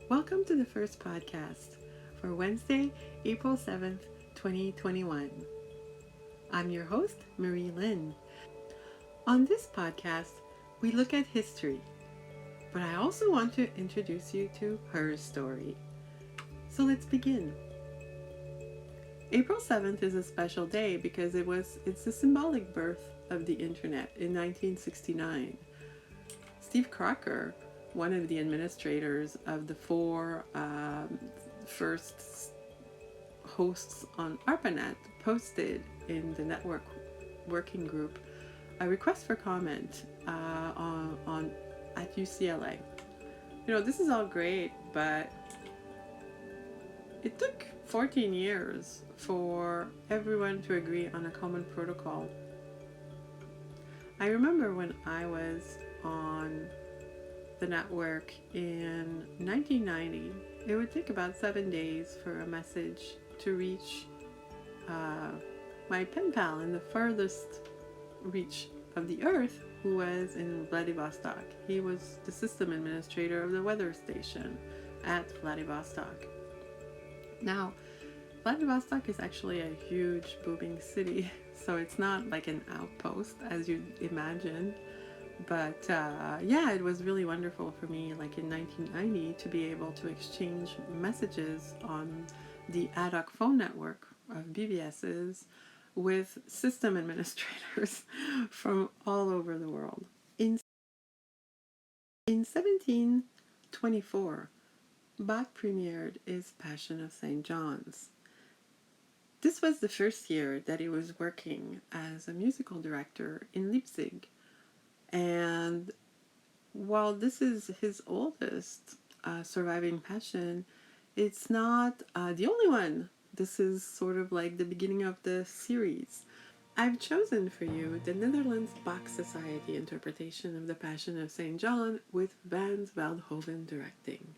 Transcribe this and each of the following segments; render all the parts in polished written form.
Welcome to the first podcast for Wednesday, April 7th, 2021. I'm your host, Marie Lynn. On this podcast, we look at history, but I also want to introduce you to her story. So let's begin. April 7th is a special day because it's the symbolic birth of the internet in 1969. Steve Crocker, one of the administrators of the four first hosts on ARPANET, posted in the network working group a request for comment on at UCLA. This is all great, but it took 14 years for everyone to agree on a common protocol. I remember when I was on the network in 1990, it would take about 7 days for a message to reach my pen pal in the furthest reach of the earth, who was in Vladivostok. He was the system administrator of the weather station at Vladivostok. Now, Vladivostok is actually a huge booming city, so it's not like an outpost as you'd imagine. But it was really wonderful for me, like in 1990, to be able to exchange messages on the ad hoc phone network of BBSs with system administrators from all over the world. In 1724, Bach premiered his Passion of St. John's. This was the first year that he was working as a musical director in Leipzig. And while this is his oldest surviving passion, it's not the only one. This is sort of like the beginning of the series. I've chosen for you the Netherlands Bach Society interpretation of the Passion of St. John with Vans Veldhoven directing.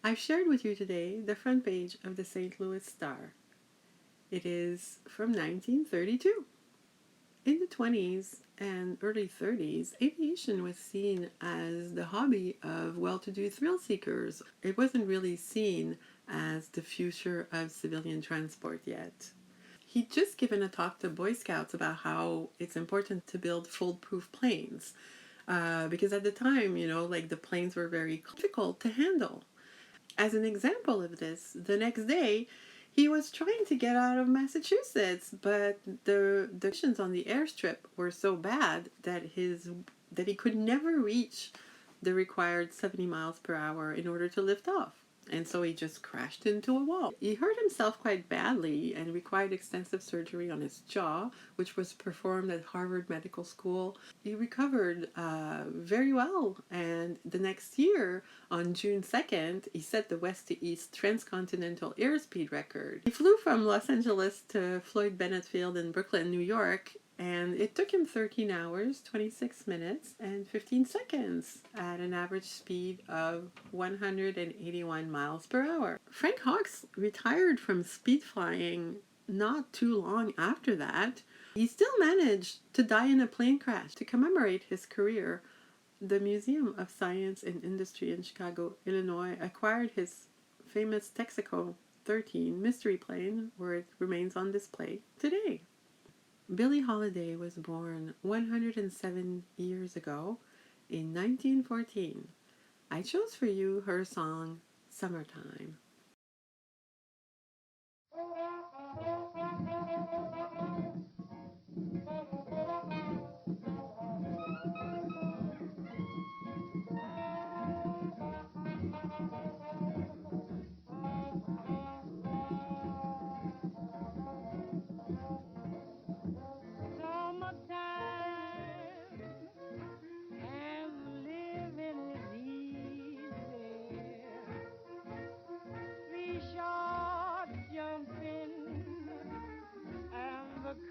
I've shared with you today the front page of the St. Louis Star. It is from 1932. In the 20s and early 30s, aviation was seen as the hobby of well-to-do thrill seekers. It wasn't really seen as the future of civilian transport yet. He'd just given a talk to Boy Scouts about how it's important to build foolproof planes. Because at the time, like the planes were very difficult to handle. As an example of this, the next day, he was trying to get out of Massachusetts, but the conditions on the airstrip were so bad that he could never reach the required 70 miles per hour in order to lift off. And so he just crashed into a wall. He hurt himself quite badly and required extensive surgery on his jaw, which was performed at Harvard Medical School. He recovered very well, and the next year, on June 2nd, he set the west to east transcontinental airspeed record. He flew from Los Angeles to Floyd Bennett Field in Brooklyn, New York, and it took him 13 hours, 26 minutes, and 15 seconds at an average speed of 181 miles per hour. Frank Hawks retired from speed flying not too long after that. He still managed to die in a plane crash. To commemorate his career, the Museum of Science and Industry in Chicago, Illinois, acquired his famous Texaco 13 mystery plane, where it remains on display today. Billie Holiday was born 107 years ago in 1914. I chose for you her song, Summertime.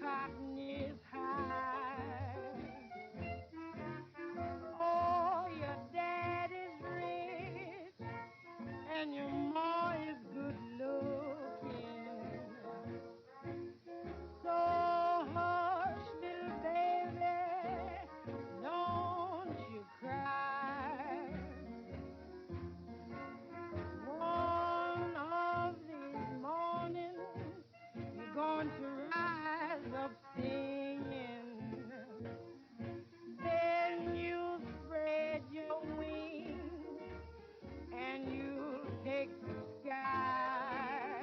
Cotton is high. Oh, your dad is rich and your ma is good looking. So hush, little baby, don't you cry. One of these mornings you're going to rise up singing. Then you spread your wings and you take the sky.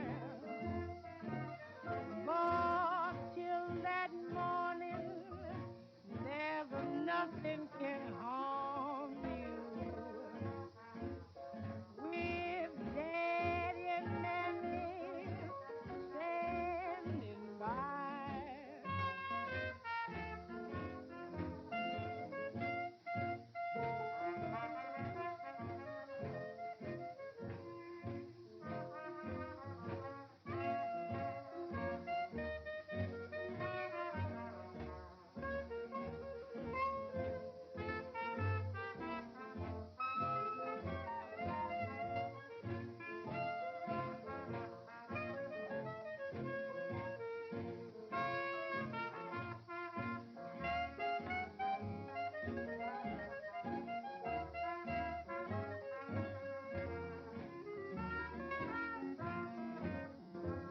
But till that morning, never nothing can harm you. With Daddy and Mammy standing by.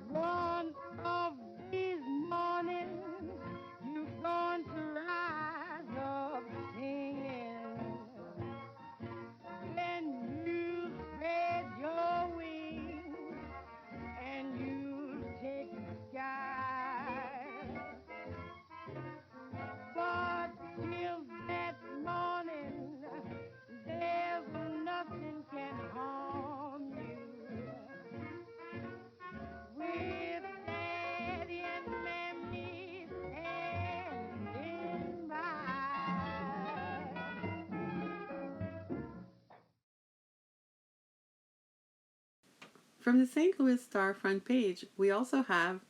One of these mornings, you're going to rise up singing. Then you spread your wings and you take the sky. But till that morning, there's nothing can harm you. With Daddy and Mammy standing by. From the St. Louis Star front page, we also have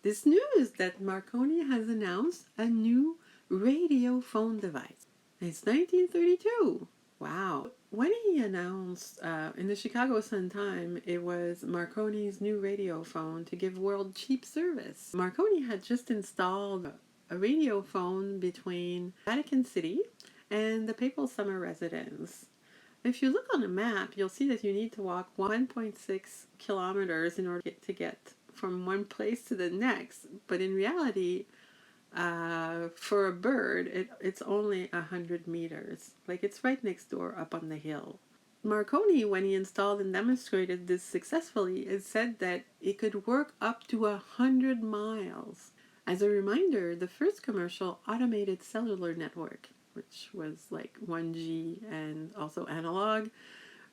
this news that Marconi has announced a new radio phone device. It's 1932. Wow. When he announced in the Chicago Sun-Times it was Marconi's new radio phone to give world cheap service. Marconi had just installed a radio phone between Vatican City and the Papal Summer Residence. If you look on a map, you'll see that you need to walk 1.6 kilometers in order to get from one place to the next. But in reality, for a bird, it's only 100 meters. Like it's right next door up on the hill. Marconi, when he installed and demonstrated this successfully, it said that it could work up to 100 miles. As a reminder, the first commercial automated cellular network, which was like 1G and also analog,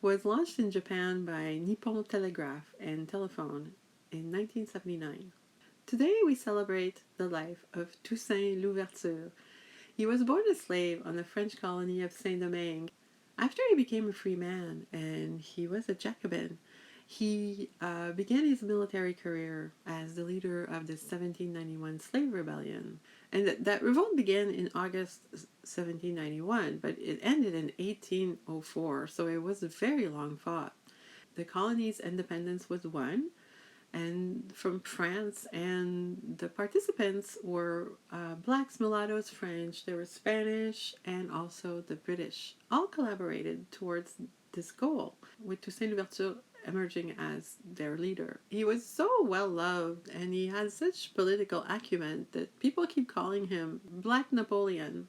was launched in Japan by Nippon Telegraph and Telephone in 1979. Today we celebrate the life of Toussaint Louverture. He was born a slave on the French colony of Saint-Domingue. After he became a free man and he was a Jacobin, he began his military career as the leader of the 1791 slave rebellion. And that revolt began in August 1791, but it ended in 1804, so it was a very long fought. The colony's independence was won, and from France, and the participants were blacks, mulattoes, French, there was Spanish, and also the British. All collaborated towards this goal, with Toussaint Louverture emerging as their leader. He was so well loved, and he had such political acumen that people keep calling him Black Napoleon.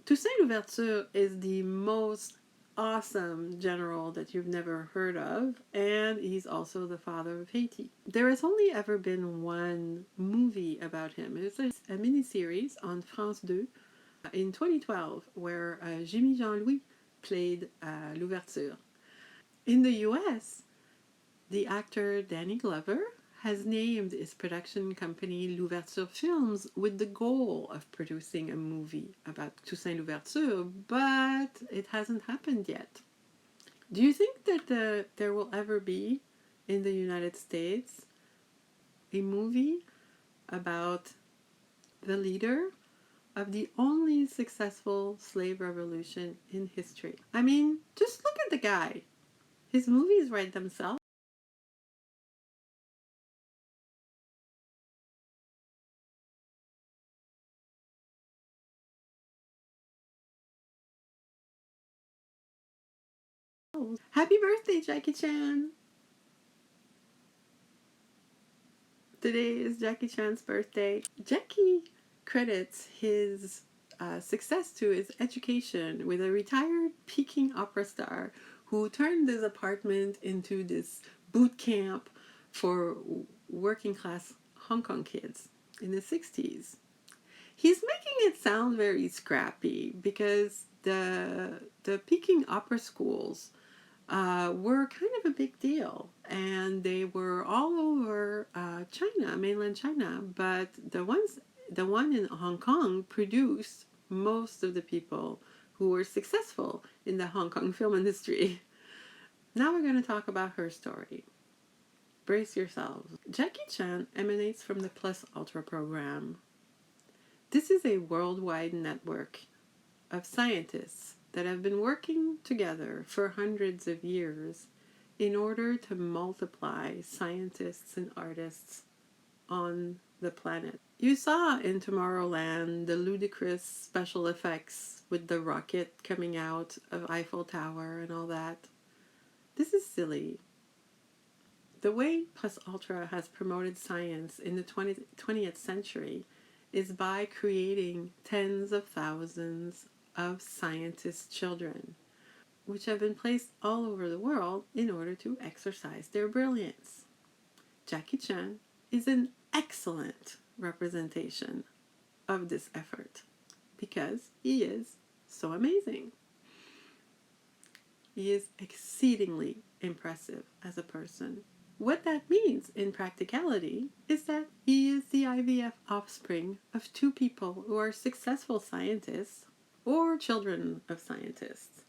Toussaint Louverture is the most awesome general that you've never heard of, and he's also the father of Haiti. There has only ever been one movie about him. It's a mini-series on France 2 in 2012 where Jimmy Jean-Louis played Louverture. In the US, the actor Danny Glover has named his production company Louverture Films with the goal of producing a movie about Toussaint Louverture, but it hasn't happened yet. Do you think that there will ever be in the United States a movie about the leader of the only successful slave revolution in history? I mean, just look at the guy. His movies write themselves. Happy birthday, Jackie Chan! Today is Jackie Chan's birthday. Jackie credits his success to his education with a retired Peking opera star who turned his apartment into this boot camp for working class Hong Kong kids in the 60s. He's making it sound very scrappy because the Peking opera schools were kind of a big deal, and they were all over China, mainland China. But the one in Hong Kong produced most of the people who were successful in the Hong Kong film industry. Now we're going to talk about her story. Brace yourselves. Jackie Chan emanates from the Plus Ultra program. This is a worldwide network of scientists that have been working together for hundreds of years in order to multiply scientists and artists on the planet. You saw in Tomorrowland the ludicrous special effects with the rocket coming out of Eiffel Tower and all that. This is silly. The way Plus Ultra has promoted science in the 20th century is by creating tens of thousands of scientists' children, which have been placed all over the world in order to exercise their brilliance. Jackie Chan is an excellent representation of this effort because he is so amazing. He is exceedingly impressive as a person. What that means in practicality is that he is the IVF offspring of two people who are successful scientists or children of scientists.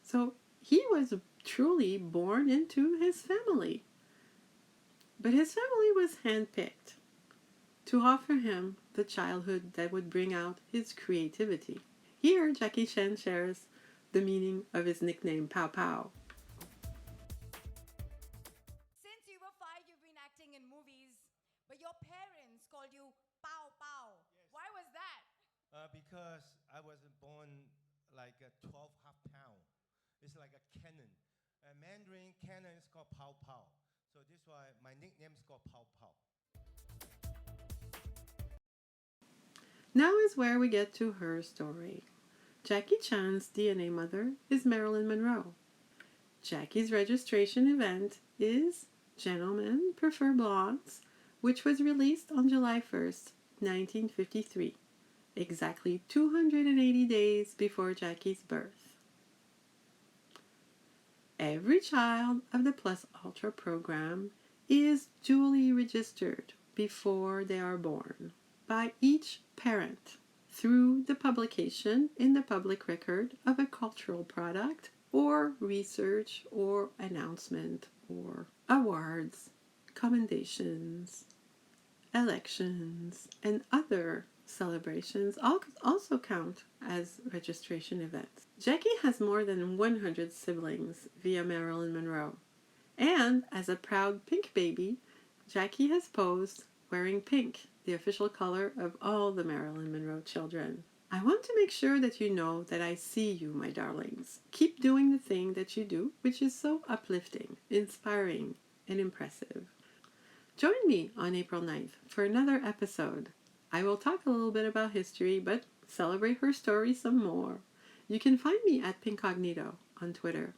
So he was truly born into his family. But his family was handpicked to offer him the childhood that would bring out his creativity. Here, Jackie Chan shares the meaning of his nickname Pow Pow. Since you were 5, you've been acting in movies, but your parents called you Pow Pow. Yes. Why was that? Because I wasn't born like a 12 half pound. It's like a cannon. A Mandarin cannon is called Pow Pow. So this is why my nickname is called Pow Pow. Now is where we get to her story. Jackie Chan's DNA mother is Marilyn Monroe. Jackie's registration event is Gentlemen Prefer Blondes, which was released on July 1st, 1953, exactly 280 days before Jackie's birth. Every child of the Plus Ultra program is duly registered before they are born by each parent through the publication in the public record of a cultural product or research or announcement or awards, commendations, elections, and other celebrations also count as registration events. Jackie has more than 100 siblings via Marilyn Monroe, and as a proud pink baby, Jackie has posed wearing pink, the official color of all the Marilyn Monroe children. I want to make sure that you know that I see you, my darlings. Keep doing the thing that you do, which is so uplifting, inspiring, and impressive. Join me on April 9th for another episode. I will talk a little bit about history, but celebrate her story some more. You can find me at Pinkcognito on Twitter.